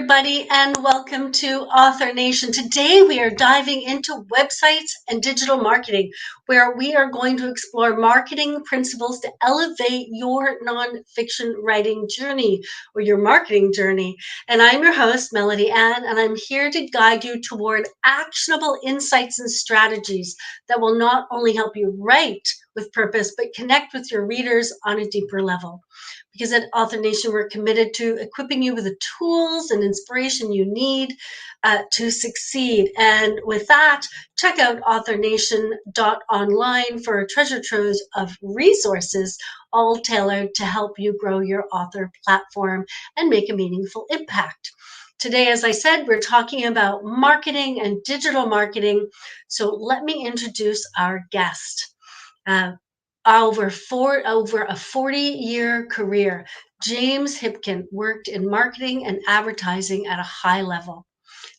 everybody, and welcome to Author Nation. Today, we are diving into websites and digital marketing, where we are going to explore marketing principles to elevate your nonfiction writing journey or your marketing journey. And I'm your host, Melody Ann, and I'm here to guide you toward actionable insights and strategies that will not only help you write with purpose, but connect with your readers on a deeper level. Because at Author Nation, we're committed to equipping you with the tools and inspiration you need to succeed. And with that, check out authornation.online for a treasure trove of resources, all tailored to help you grow your author platform and make a meaningful impact. Today, as I said, we're talking about marketing and digital marketing. So let me introduce our guest. Over a 40-year career, James Hipkin worked in marketing and advertising at a high level.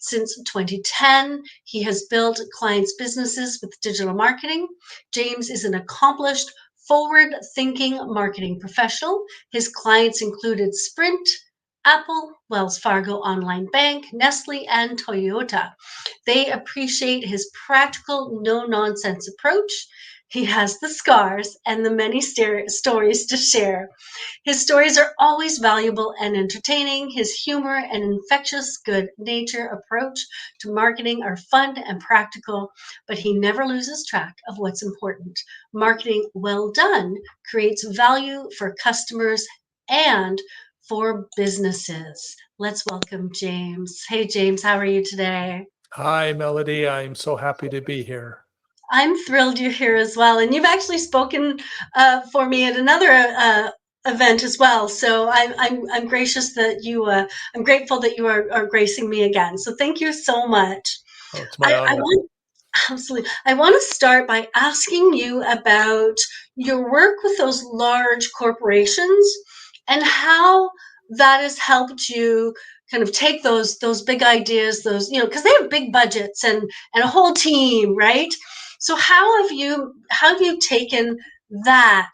Since 2010, he has built clients' businesses with digital marketing. James is an accomplished, forward-thinking marketing professional. His clients included Sprint, Apple, Wells Fargo Online Bank, Nestle, and Toyota. They appreciate his practical, no-nonsense approach. He has the scars and the many stories to share. His stories are always valuable and entertaining. His humor and infectious good nature approach to marketing are fun and practical, but he never loses track of what's important. Marketing well done creates value for customers and for businesses. Let's welcome James. Hey, James, how are you today? Hi, Melody. I'm so happy to be here. I'm thrilled you're here as well. And you've actually spoken for me at another event as well. So I'm gracious that I'm grateful that you are gracing me again. So thank you so much. Oh, it's my honor. Absolutely. I want to start by asking you about your work with those large corporations and how that has helped you kind of take those big ideas, because they have big budgets and a whole team, right? So how have you taken that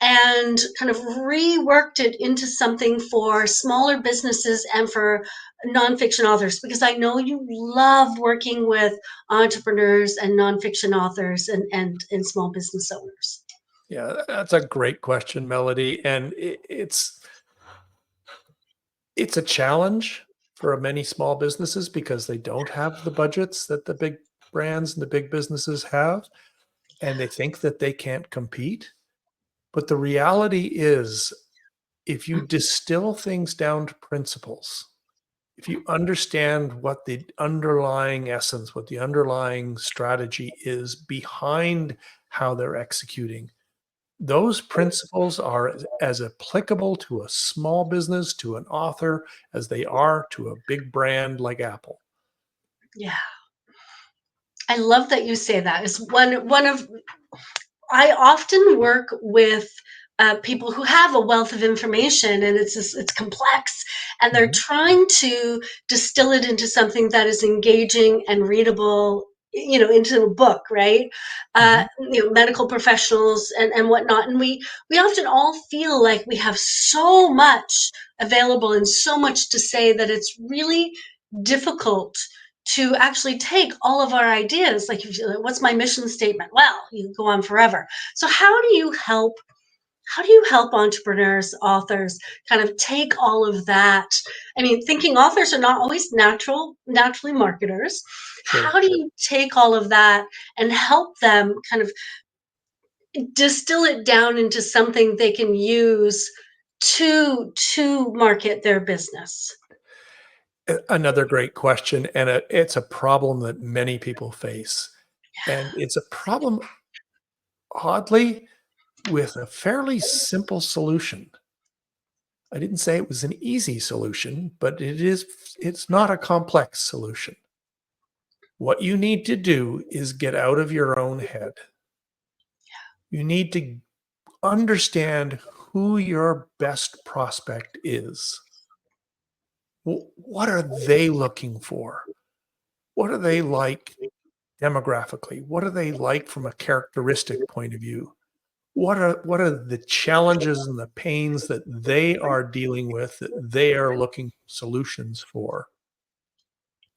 and kind of reworked it into something for smaller businesses and for nonfiction authors? Because I know you love working with entrepreneurs and nonfiction authors and small business owners. Yeah, that's a great question, Melody. And it's a challenge for many small businesses because they don't have the budgets that the big brands and the big businesses have, and they think that they can't compete. But the reality is, if you distill things down to principles, if you understand what the underlying essence, what the underlying strategy is behind how they're executing, those principles are as applicable to a small business, to an author, as they are to a big brand like Apple. Yeah. I love that you say that. It's one of I often work with people who have a wealth of information, and it's complex, and they're Mhm. trying to distill it into something that is engaging and readable, into a book, right? Mhm. Medical professionals and whatnot, and we often all feel like we have so much available and so much to say that it's really difficult to actually take all of our ideas. Like, if what's my mission statement? Well, you can go on forever. So how do you help entrepreneurs, authors, kind of take all of that? I mean, thinking authors are not always naturally marketers. Sure. How do you take all of that and help them kind of distill it down into something they can use to market their business? Another great question, and it's a problem that many people face. And it's a problem, oddly, with a fairly simple solution. I didn't say it was an easy solution, but it's not a complex solution. What you need to do is get out of your own head. You need to understand who your best prospect is. What are they looking for? What are they like demographically? What are they like from a characteristic point of view? what are the challenges and the pains that they are dealing with, that they are looking solutions for,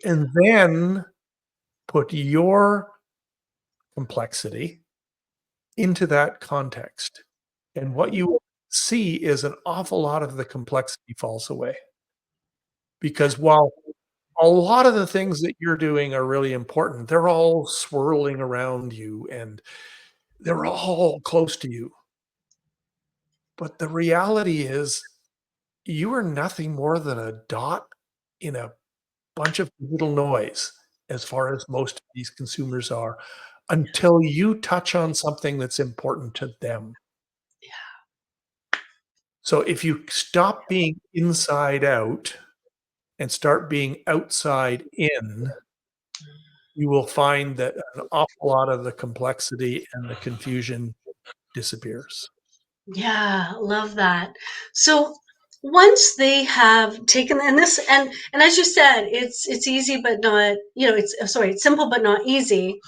and then put your complexity into that context. And what you will see is an awful lot of the complexity falls away. Because while a lot of the things that you're doing are really important, they're all swirling around you and they're all close to you. But the reality is, you are nothing more than a dot in a bunch of little noise as far as most of these consumers are, until you touch on something that's important to them. So if you stop being inside out and start being outside in, you will find that an awful lot of the complexity and the confusion disappears. Yeah, love that. So once they have taken and this and as you said, it's easy but not, it's sorry, it's simple but not easy.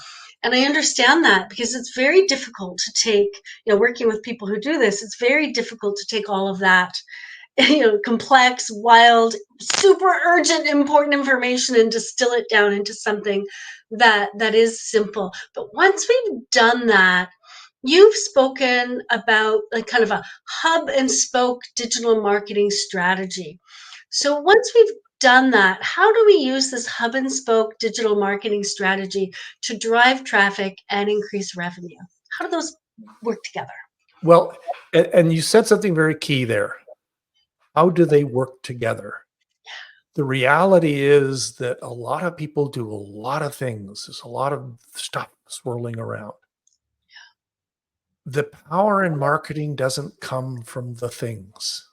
And I understand that because it's very difficult to take, working with people who do this, it's very difficult to take all of that, complex, wild, super urgent, important information and distill it down into something that is simple. But once we've done that, you've spoken about like kind of a hub and spoke digital marketing strategy. So once we've done that, how do we use this hub and spoke digital marketing strategy to drive traffic and increase revenue? How do those work together? Well, and you said something very key there. How do they work together? The reality is that a lot of people do a lot of things. There's a lot of stuff swirling around. The power in marketing doesn't come from the things.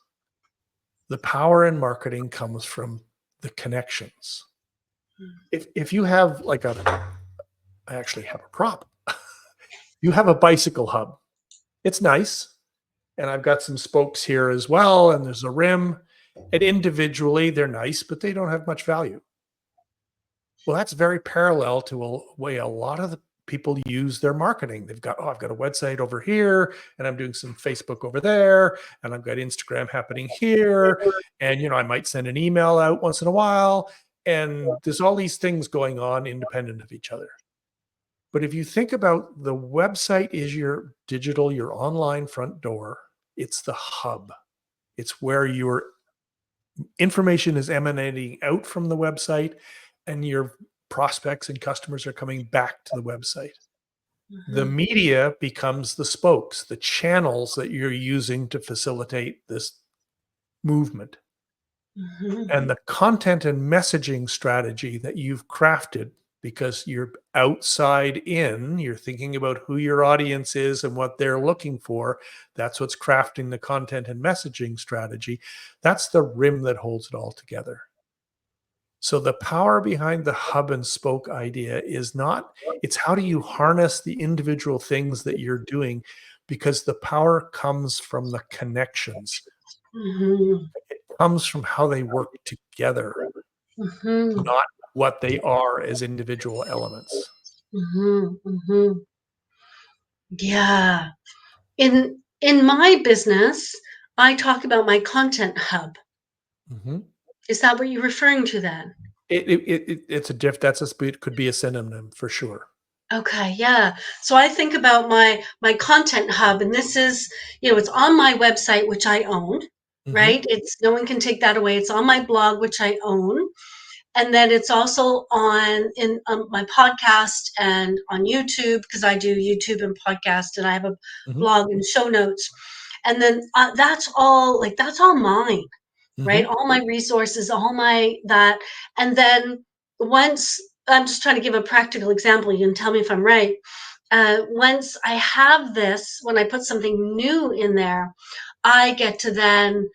The power in marketing comes from the connections. If you have like I actually have a prop. You have a bicycle hub. It's nice. And I've got some spokes here as well, and there's a rim. And individually, they're nice, but they don't have much value. Well, that's very parallel to a way a lot of the people use their marketing. They've got, oh, I've got a website over here, and I'm doing some Facebook over there, and I've got Instagram happening here. And, I might send an email out once in a while. And there's all these things going on independent of each other. But if you think about the website is your digital, your online front door, it's the hub. It's where your information is emanating out from the website and your prospects and customers are coming back to the website. The Mhm, media becomes the spokes, the channels that you're using to facilitate this movement. mhm, And the content and messaging strategy that you've crafted, because you're outside in, you're thinking about who your audience is and what they're looking for. That's what's crafting the content and messaging strategy. That's the rim that holds it all together. So the power behind the hub and spoke idea is not, it's how do you harness the individual things that you're doing, because the power comes from the connections, mhm, comes from how they work together, mhm, not what they are as individual elements. mhm, mhm. Yeah. In my business, I talk about my content hub. Mhm. Is that what you're referring to then? It's a diff. That's a it could be a synonym for sure. Okay, yeah. So I think about my content hub, and this is, it's on my website, which I own, Mhm. right? It's no one can take that away. It's on my blog, which I own, and then it's also on in my podcast and on YouTube because I do YouTube and podcast, and I have a Mhm. blog and show notes, and then that's all mine, right? Mhm. All my resources, all my that. And then once I'm just trying to give a practical example, you can tell me if I'm right. Once I have this, when I put something new in there, I get to then,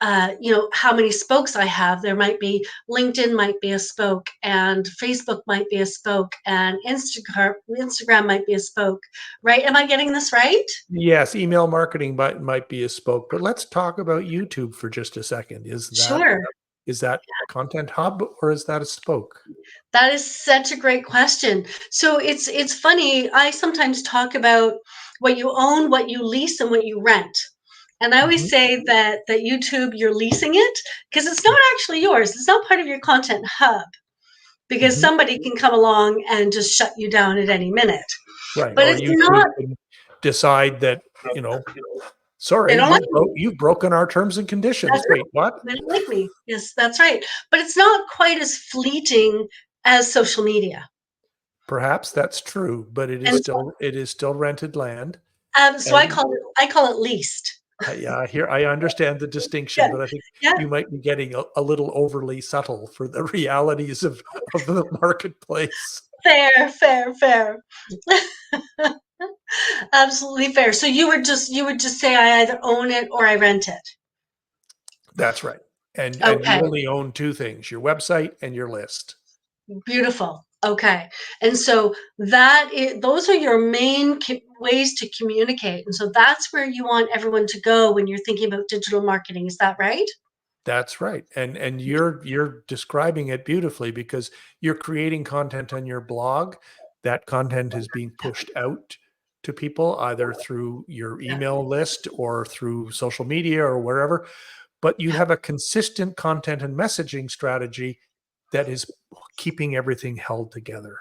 how many spokes I have. There might be LinkedIn might be a spoke, and Facebook might be a spoke, and Instagram might be a spoke, right? Am I getting this right? Yes, email marketing might be a spoke, but let's talk about YouTube for just a second. Sure. Is that content hub or is that a spoke? That is such a great question. So it's funny. I sometimes talk about what you own, what you lease, and what you rent. And I always Mhm. say that YouTube, you're leasing it because it's not actually yours. It's not part of your content hub because Mhm. somebody can come along and just shut you down at any minute. Right, But or it's YouTube not, can decide that, you know, they "Sorry, don't like me. you've broken our terms and That's conditions." right. Wait, what? They don't like me. Yes, that's right. But it's not quite as fleeting as social media. Perhaps that's true, but And it is still rented land, so and I call it leased. yeah, I understand the distinction, Yeah. but I think Yeah. you might be getting a little overly subtle for the realities of the marketplace. Fair, fair, fair. Absolutely fair. So you would just say I either own it or I rent it. That's right, and you Okay. only own 2 things, your website and your list. Beautiful. Okay. And so those are your main ways to communicate. And so that's where you want everyone to go when you're thinking about digital marketing. Is that right? That's right, and you're describing it beautifully because you're creating content on your blog. That content is being Yeah. pushed out to people either through your Yeah. email list or through social media or wherever, but you Yeah. have a consistent content and messaging strategy that is keeping everything held together.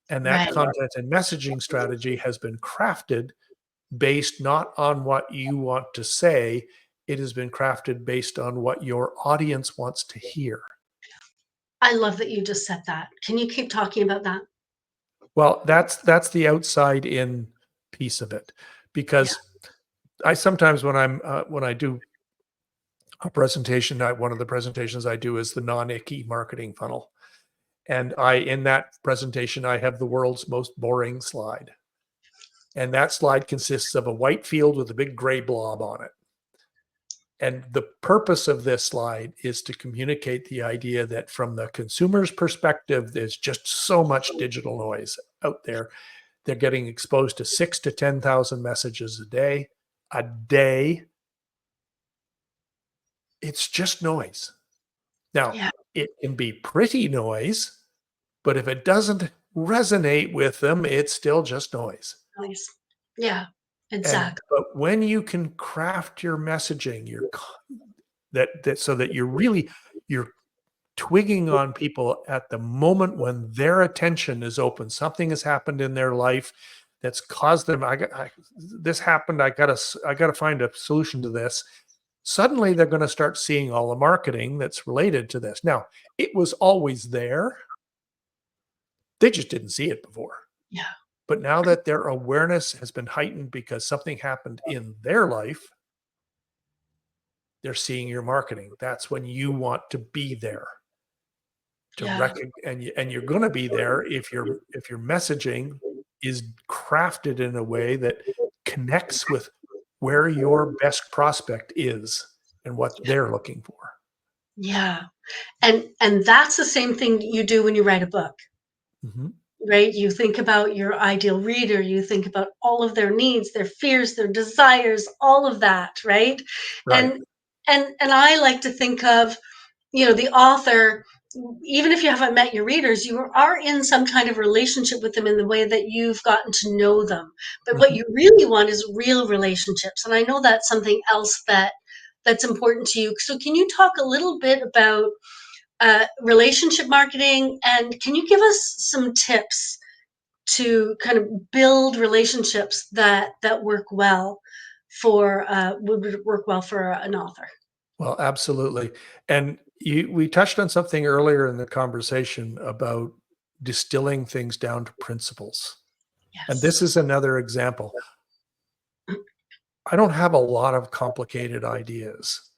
And that Right. content and messaging strategy has been crafted based not on what you want to say, it has been crafted based on what your audience wants to hear. I love that you just said that. Can you keep talking about that? Well, that's the outside in piece of it, Yeah. because I sometimes when I do a presentation, one of the presentations I do is the non-icky marketing funnel, and I in that presentation I have the world's most boring slide, and that slide consists of a white field with a big gray blob on it. And the purpose of this slide is to communicate the idea that from the consumer's perspective, there's just so much digital noise out there. They're getting exposed to 6 to 10,000 messages a day. A day, it's just noise. Now, Yeah. it can be pretty noise, but if it doesn't resonate with them, it's still just noise. Nice. Yeah. And Exactly. but when you can craft your messaging, that so that you're twigging on people at the moment when their attention is open. Something has happened in their life that's caused them. This happened. I got to find a solution to this. Suddenly, they're going to start seeing all the marketing that's related to this. Now, it was always there. They just didn't see it before. Yeah. But now that their awareness has been heightened because something happened in their life, they're seeing your marketing. That's when you want to be there. To Yeah. recognize, and you're going to be there if your messaging is crafted in a way that connects with where your best prospect is and what they're looking for. Yeah. And that's the same thing you do when you write a book. Mhm. Right? You think about your ideal reader, you think about all of their needs, their fears, their desires, all of that, right? Right. And and I like to think of, the author, even if you haven't met your readers, you are in some kind of relationship with them in the way that you've gotten to know them. But what Mhm. you really want is real relationships. And I know that's something else that's important to you. So can you talk a little bit about relationship marketing, and can you give us some tips to kind of build relationships that work well for would work well for an author? Well, absolutely. And we touched on something earlier in the conversation about distilling things down to principles. And Yes. this is another example. I don't have a lot of complicated ideas.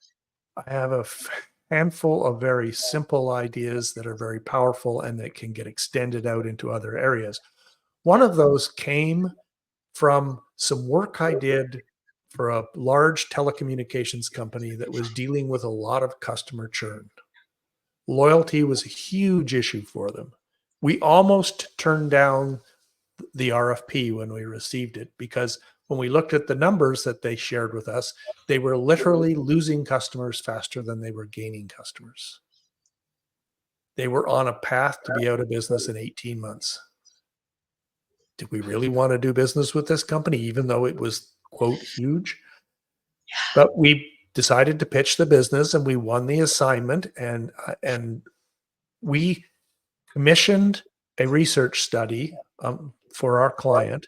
I have handful of very simple ideas that are very powerful and that can get extended out into other areas. One Yeah. of those came from some work I did for a large telecommunications company that was dealing with a lot of customer churn. Loyalty was a huge issue for them. We almost turned down the RFP when we received it because when we looked at the numbers that they shared with us, they were literally losing customers faster than they were gaining customers. They were on a path to be out of business in 18 months. did we really want to do business with this company, even though it was, quote, huge? But we decided to pitch the business and we won the assignment, and we commissioned a research study for our client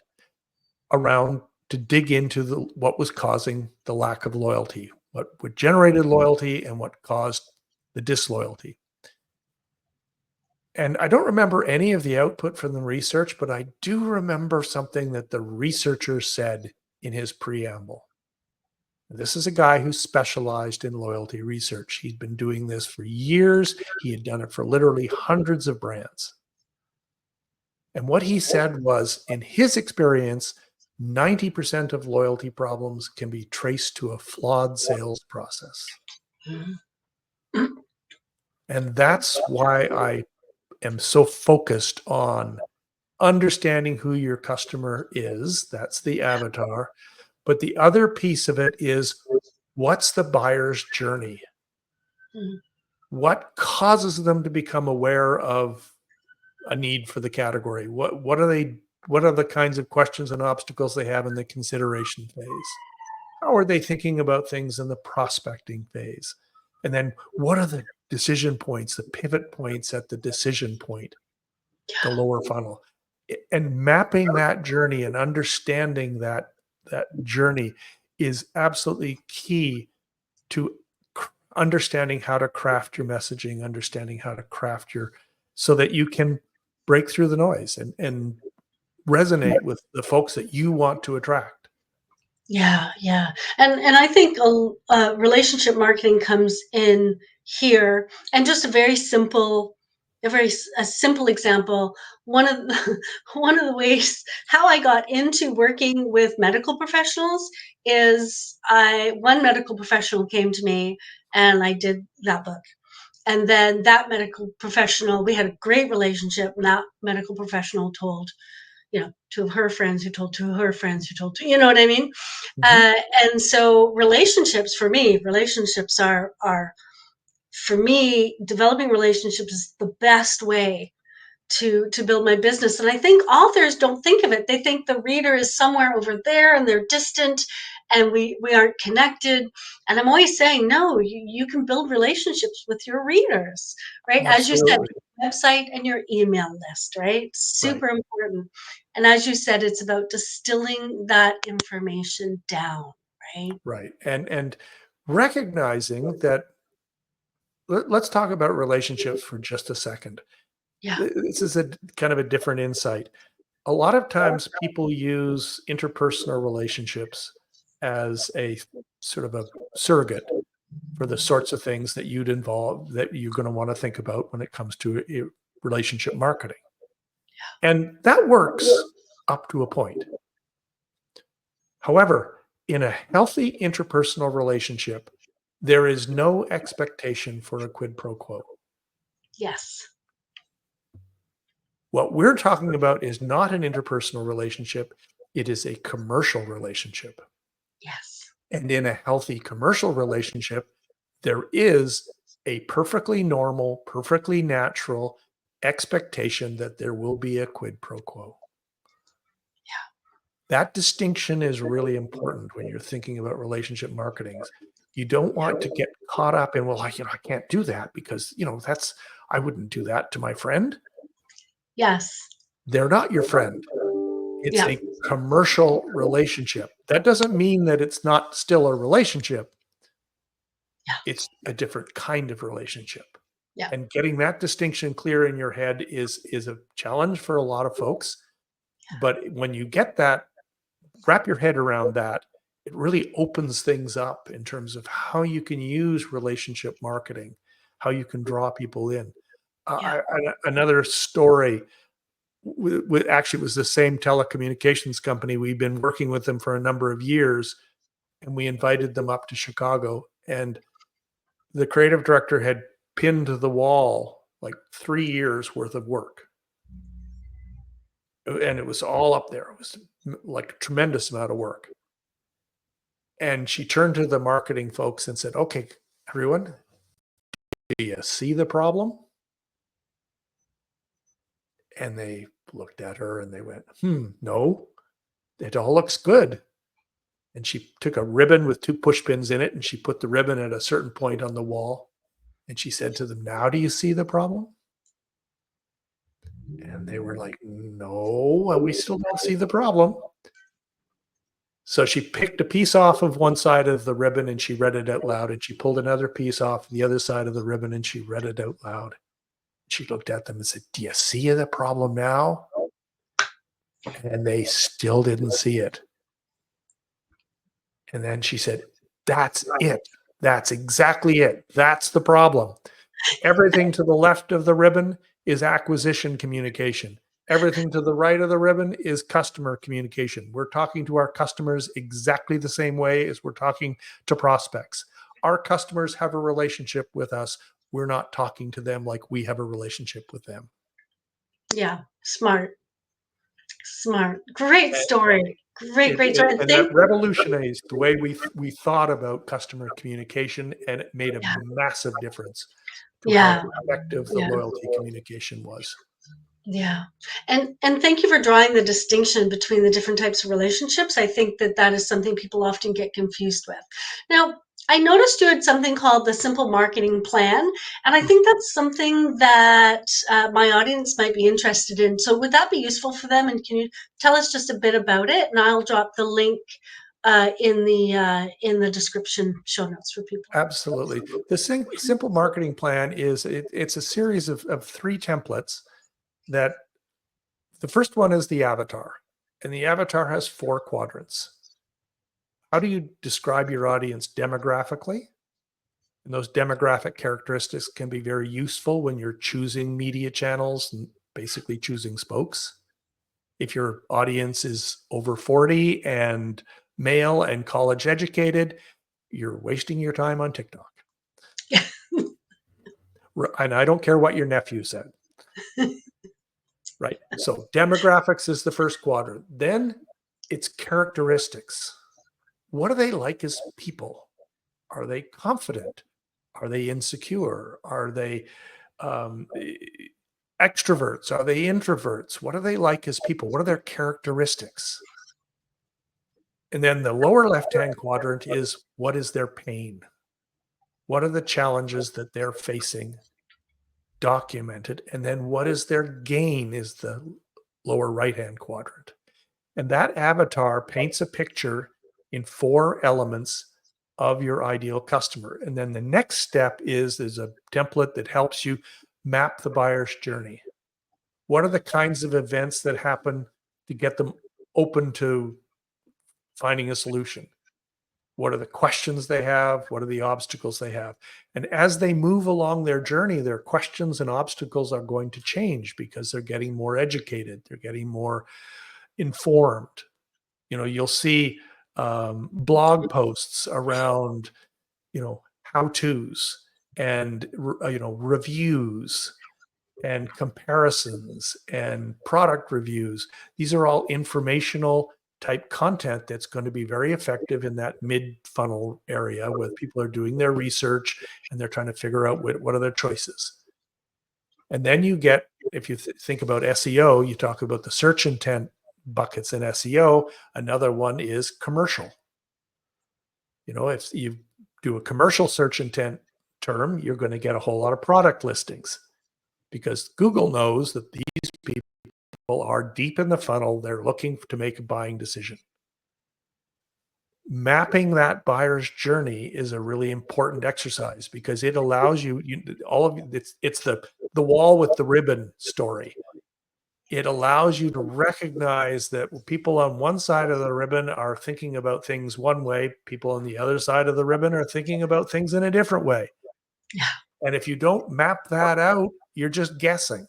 around to dig into what was causing the lack of loyalty, what generated loyalty and what caused the disloyalty. And I don't remember any of the output from the research, but I do remember something that the researcher said in his preamble. This is a guy who specialized in loyalty research. He'd been doing this for years. He had done it for literally hundreds of brands. And what he said was, in his experience, 90% of loyalty problems can be traced to a flawed sales process. And that's why I am so focused on understanding who your customer is. That's the avatar. But the other piece of it is, what's the buyer's journey? What causes them to become aware of a need for the category? What are the kinds of questions and obstacles they have in the consideration phase? How are they thinking about things in the prospecting phase? And then what are the decision points, the pivot points at the decision point, the lower funnel? And mapping that journey and understanding that journey is absolutely key to understanding how to craft your messaging, understanding how to craft so that you can break through the noise and resonate with the folks that you want to attract. Yeah, yeah. And I think relationship marketing comes in here, and just a simple example. One of the, one of the ways how I got into working with medical professionals is one medical professional came to me and I did that book. And then that medical professional, we had a great relationship, and that medical professional told, two of her friends who told two of her friends who told two, you know what I mean? Mhm. And so relationships are for me, developing relationships is the best way to build my business. And I think authors don't think of it. They think the reader is somewhere over there and they're distant and we aren't connected. And I'm always saying, no, you can build relationships with your readers, right? As you said, Absolutely. your website and your email list, right? Right. Super important. And as you said, it's about distilling that information down, right? Right. And recognizing that, let's talk about relationships for just a second. Yeah. This is a kind of a different insight. A lot of times people use interpersonal relationships as a sort of a surrogate for the sorts of things that you're going to want to think about when it comes to relationship marketing. And that works up to a point. However, in a healthy interpersonal relationship, there is no expectation for a quid pro quo. Yes. What we're talking about is not an interpersonal relationship, it is a commercial relationship. Yes. And in a healthy commercial relationship, there is a perfectly normal, perfectly natural expectation that there will be a quid pro quo. That distinction is really important when you're thinking about relationship marketings. You don't want to get caught up in, well, I can't do that because, I wouldn't do that to my friend. Yes. They're not your friend. It's Yeah. a commercial relationship. That doesn't mean that it's not still a relationship. Yeah. It's a different kind of relationship. Yeah. And getting that distinction clear in your head is a challenge for a lot of folks. But when you get that, wrap your head around that, it really opens things up in terms of how you can use relationship marketing, how you can draw people in. Yeah. Another story, actually, it was the same telecommunications company. We've been working with them for a number of years, and we invited them up to Chicago. And the creative director had pinned to the wall like 3 years worth of work. And it was all up there. It was like a tremendous amount of work. And she turned to the marketing folks and said, "Okay, everyone, do you see the problem?" And they looked at her and they went, no, it all looks good. And she took a ribbon with 2 push pins in it and she put the ribbon at a certain point on the wall. And she said to them, now do you see the problem? And they were like, no, we still don't see the problem. So she picked a piece off of one side of the ribbon and she read it out loud. And she pulled another piece off the other side of the ribbon and she read it out loud. She looked at them and said, do you see the problem now? And they still didn't see it. And then she said, that's it. That's exactly it. That's the problem. Everything to the left of the ribbon is acquisition communication. Everything to the right of the ribbon is customer communication. We're talking to our customers exactly the same way as we're talking to prospects. Our customers have a relationship with us. We're not talking to them like we have a relationship with them. Yeah, smart. Great story. Great story. And that revolutionized the way we thought about customer communication, and it made a massive difference to how effective the loyalty communication was. Yeah. And thank you for drawing the distinction between the different types of relationships. I think that is something people often get confused with. Now, I noticed you had something called the Simple Marketing Plan, and I think that's something that my audience might be interested in. So would that be useful for them? And can you tell us just a bit about it? And I'll drop the link in the description show notes for people. Absolutely. The Simple Marketing Plan is it's a series of 3 templates. That the first one is the avatar, and the avatar has 4 quadrants. How do you describe your audience demographically? And those demographic characteristics can be very useful when you're choosing media channels and basically choosing spokes. If your audience is over 40 and male and college educated, you're wasting your time on TikTok. And I don't care what your nephew said. Right. So demographics is the first quadrant. Then it's characteristics. What are they like as people? Are they confident? Are they insecure? Are they extroverts? Are they introverts? What are they like as people? What are their characteristics? And then the lower left-hand quadrant is, what is their pain? What are the challenges that they're facing? Documented. And then what is their gain is the lower right-hand quadrant. And that avatar paints a picture in 4 elements of your ideal customer. And then the next step is there's a template that helps you map the buyer's journey. What are the kinds of events that happen to get them open to finding a solution? What are the questions they have? What are the obstacles they have? And as they move along their journey, their questions and obstacles are going to change because they're getting more educated. They're getting more informed. You'll see blog posts around, how-tos and, reviews and comparisons and product reviews. These are all informational type content that's going to be very effective in that mid-funnel area where people are doing their research and they're trying to figure out what are their choices. And then you get, if you think about SEO, you talk about the search intent buckets in SEO. Another one is commercial. If you do a commercial search intent term, you're going to get a whole lot of product listings because Google knows that these people are deep in the funnel. They're looking to make a buying decision. Mapping that buyer's journey is a really important exercise because it allows it's the wall with the ribbon story. It allows you to recognize that people on one side of the ribbon are thinking about things one way. People on the other side of the ribbon are thinking about things in a different way. Yeah. And if you don't map that out, you're just guessing.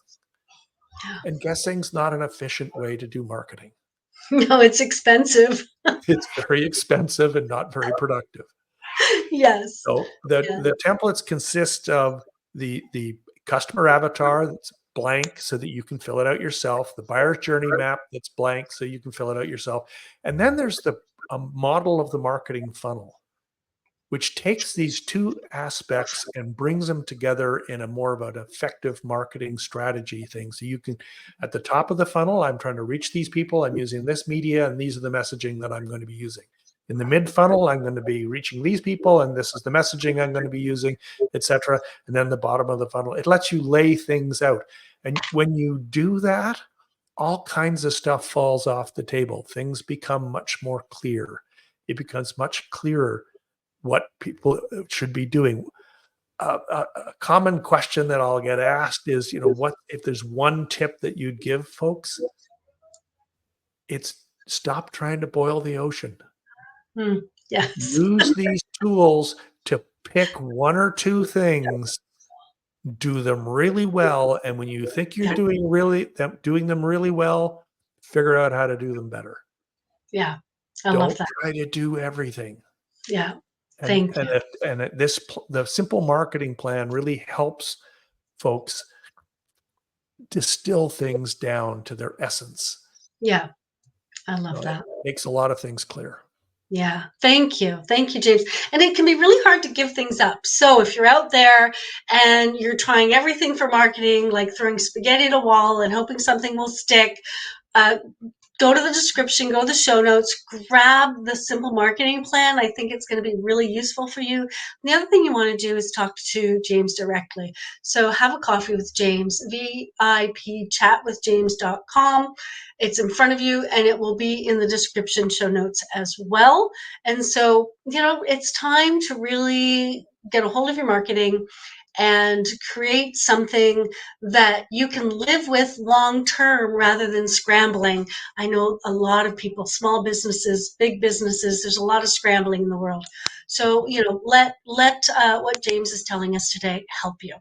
And guessing's not an efficient way to do marketing. No, it's expensive. It's very expensive and not very productive. Yes. So the templates consist of the customer avatar that's blank so that you can fill it out yourself, the buyer's journey map that's blank so you can fill it out yourself. And then there's a model of the marketing funnel which takes these two aspects and brings them together in a more of an effective marketing strategy thing. So you can, at the top of the funnel, I'm trying to reach these people. I'm using this media, and these are the messaging that I'm going to be using. In the mid funnel, I'm going to be reaching these people, and this is the messaging I'm going to be using, etc. And then the bottom of the funnel, it lets you lay things out. And when you do that, all kinds of stuff falls off the table. Things become much more clear. It becomes much clearer what people should be doing. A common question that I'll get asked is, what if there's one tip that you'd give folks? It's stop trying to boil the ocean. Yes. Use these tools to pick one or two things, do them really well, and when you think you're Yeah. doing them really well, figure out how to do them better. Yeah. I love Don't that. try to do everything. Yeah. And Thank you. the simple marketing plan really helps folks distill things down to their essence. Yeah. I love So it that. makes a lot of things clear. Yeah. Thank you. Thank you, James. And it can be really hard to give things up. So if you're out there and you're trying everything for marketing, like throwing spaghetti at a wall and hoping something will stick, uh, go to the description, go to the show notes, grab the simple marketing plan. I think it's going to be really useful for you. And the other thing you want to do is talk to James directly. So have a coffee with James, VIPchatwithjames.com. It's in front of you and it will be in the description show notes as well. And so, it's time to really get a hold of your marketing and create something that you can live with long term rather than scrambling. I know a lot of people, small businesses, big businesses, there's a lot of scrambling in the world. So, let what James is telling us today help you.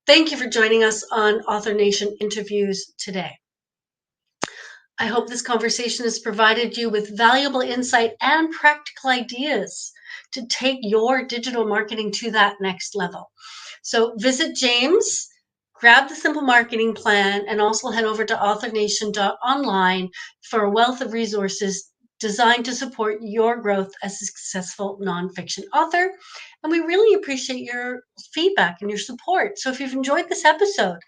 Thank you for joining us on Author Nation Interviews today. I hope this conversation has provided you with valuable insight and practical ideas to take your digital marketing to that next level. So visit James, grab the Simple Marketing Plan, and also head over to authornation.online for a wealth of resources designed to support your growth as a successful nonfiction author. And we really appreciate your feedback and your support. So if you've enjoyed this episode,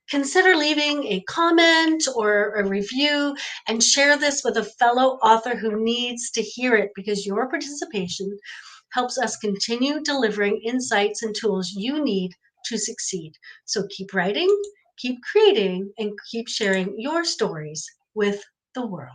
consider leaving a comment or a review and share this with a fellow author who needs to hear it, because your participation helps us continue delivering insights and tools you need to succeed. So keep writing, keep creating, and keep sharing your stories with the world.